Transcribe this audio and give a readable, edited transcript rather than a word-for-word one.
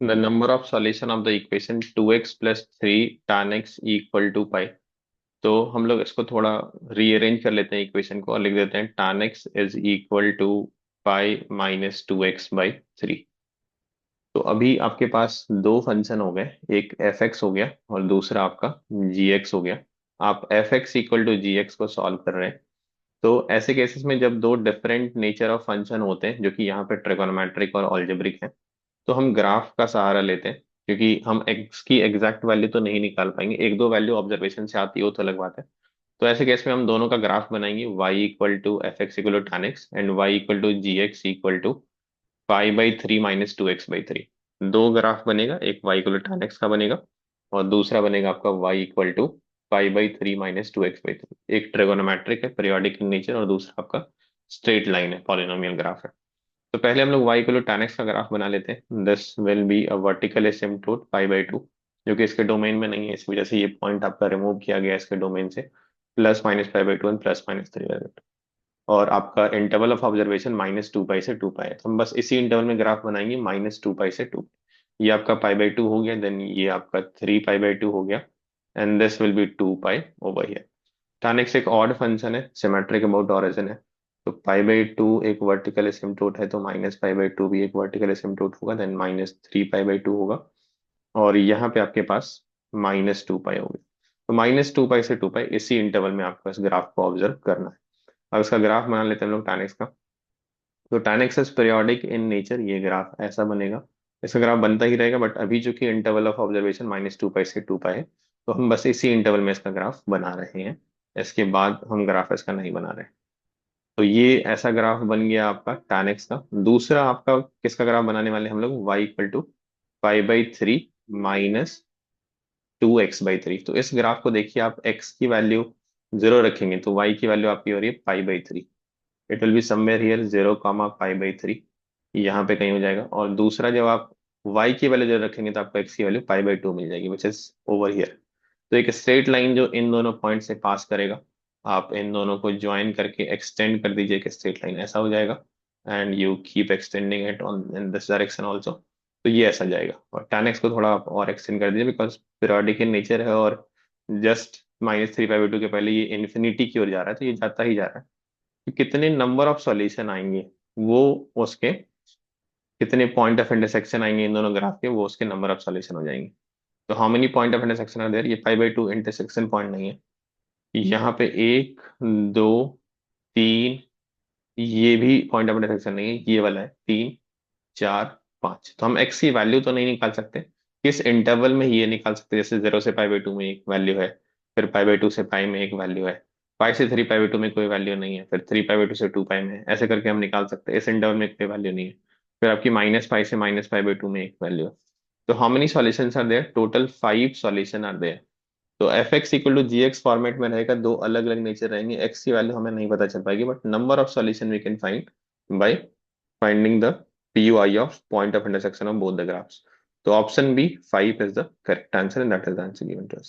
The number of solution of the equation 2x plus 3 tan x equal to pi। तो हम लोग इसको थोड़ा रीअरेंज कर लेते हैं इक्वेशन को और लिख देते हैं tan x is equal to pi minus 2x/3। तो अभी आपके पास दो फंक्शन हो गए, एक एफ एक्स हो गया और दूसरा आपका जी एक्स हो गया। आप F X equal to G X को सॉल्व कर रहे हैं। तो ऐसे केसेस में जब दो डिफरेंट नेचर ऑफ फंक्शन होते हैं जो कि यहाँ पे ट्रिगोनोमेट्रिक और अलजेब्रिक है, तो हम ग्राफ का सहारा लेते हैं, क्योंकि हम एक्स की एग्जैक्ट वैल्यू तो नहीं निकाल पाएंगे, एक दो वैल्यू ऑब्जर्वेशन से आती हो तो अलग बात है। तो ऐसे केस में हम दोनों का ग्राफ बनाएंगे, y equal to F X equal to tan x and y equal to G X equal to पाई/3 माइनस 2x/3। दो ग्राफ बनेगा, एक y equal to tan x का बनेगा और दूसरा बनेगा आपका y इक्वल टू पाई/3 माइनस 2x/3। एक ट्रिगोनोमेट्रिक है, पीरियोडिक इन नेचर, और दूसरा आपका स्ट्रेट लाइन है, पॉलिनोमियल ग्राफ है। तो पहले हम लोग y equal to tan x का ग्राफ बना लेते हैं। This will be a vertical asymptote पाई/2, जो कि इसके डोमेन में नहीं है, इस वजह से ये पॉइंट आपका रिमूव किया गया इसके डोमेन से। प्लस माइनस पाई/2 एंड प्लस माइनस 3/2। और आपका इंटरवल ऑफ ऑब्जर्वेशन -2 पाई से 2 पाई है, तो हम बस इसी इंटरवल में ग्राफ बनाएंगे -2 पाई से 2। ये आपका पाई/2 हो गया, देन ये आपका 3 पाई/2 हो गया, and this will B 2 pi over here. tan x एक ऑड फंक्शन है, सिमेट्रिक अबाउट ओरिजिन है। तो पाई/2 एक वर्टिकल एसिम्पटोट है, तो माइनस पाई/2 भी एक वर्टिकल एसिम्पटोट होगा, देन -3 पाई/2 होगा। और यहाँ पे आपके पास -2 पाई होगी। तो -2 पाई से 2 पाई इसी इंटरवल में आपको इस ग्राफ को ऑब्जर्व करना है। अब इसका ग्राफ बना लेते हैं हम लोग tan x का। तो tan x is periodic in nature, ये ग्राफ ऐसा बनेगा। इसका ग्राफ बनता ही रहेगा, बट अभी जो कि इंटरवल ऑफ ऑब्जर्वेशन -2 पाई से 2 पाई है, तो हम बस इसी इंटरवल में इसका ग्राफ बना रहे हैं। इसके बाद हम ग्राफ इसका नहीं बना रहे। तो ये ऐसा ग्राफ बन गया आपका tan x का। दूसरा आपका किसका ग्राफ बनाने वाले हैं हम लोग, y इक्वल टू पाई/3 माइनस 2x/3। तो इस ग्राफ को देखिए, आप x की वैल्यू 0 रखेंगे तो y की वैल्यू आपकी हो रही है पाई/3। It will be somewhere here 0, पाई/3, यहाँ पे कहीं हो जाएगा। और दूसरा जब आप y की वैल्यू 0 रखेंगे तो आपको x की वैल्यू पाई/2 मिल जाएगी, विच इज ओवर हियर। तो एक स्ट्रेट लाइन जो इन दोनों पॉइंट से पास करेगा, आप इन दोनों को ज्वाइन करके एक्सटेंड कर दीजिए, एक स्ट्रेट लाइन ऐसा हो जाएगा। And you keep extending it on in this direction also. तो ये ऐसा जाएगा। और tan x को थोड़ा आप और एक्सटेंड कर दीजिए, बिकॉज पीरियोडिक इन नेचर है, और जस्ट -3 पाई/2 के पहले ये इन्फिनिटी की ओर जा रहा है, तो ये जाता ही जा रहा है। तो कितने नंबर ऑफ सॉल्यूशन आएंगे, वो उसके कितने पॉइंट ऑफ इंटरसेक्शन आएंगे इन दोनों ग्राफ के, वो उसके नंबर ऑफ सॉल्यूशन हो जाएंगे। तो how many point of intersection are there, ये पाई/2 इंटरसेक्शन पॉइंट नहीं है। यहाँ पे एक, दो, तीन, ये भी पॉइंट ऑफ इंटरसेक्शन नहीं है, ये वाला है, तीन, चार, पांच। तो हम एक्स की वैल्यू तो नहीं निकाल सकते, किस इंटरवल में ये निकाल सकते, जैसे 0 से पाई/2 में एक वैल्यू है, फिर पाई/2 से पाई में एक वैल्यू है, पाई से 3 पाई/2 में कोई वैल्यू नहीं है, फिर 3 पाई/2 से 2 पाई में है। ऐसे करके हम निकाल सकते हैं, इस इंटरवल में कोई वैल्यू नहीं है। फिर आपकी -पाई से -पाई/2 में एक वैल्यू है। तो how many solutions are there, total 5 solution are there. तो F X equal to G X format में रहेगा, दो अलग अलग नेचर रहेंगे, एक्स की वैल्यू हमें नहीं पता चल पाएगी, but number of solution we can find by finding the PUI of point of intersection of both the graphs. So option B, 5 is the correct answer, and that is the answer given to us.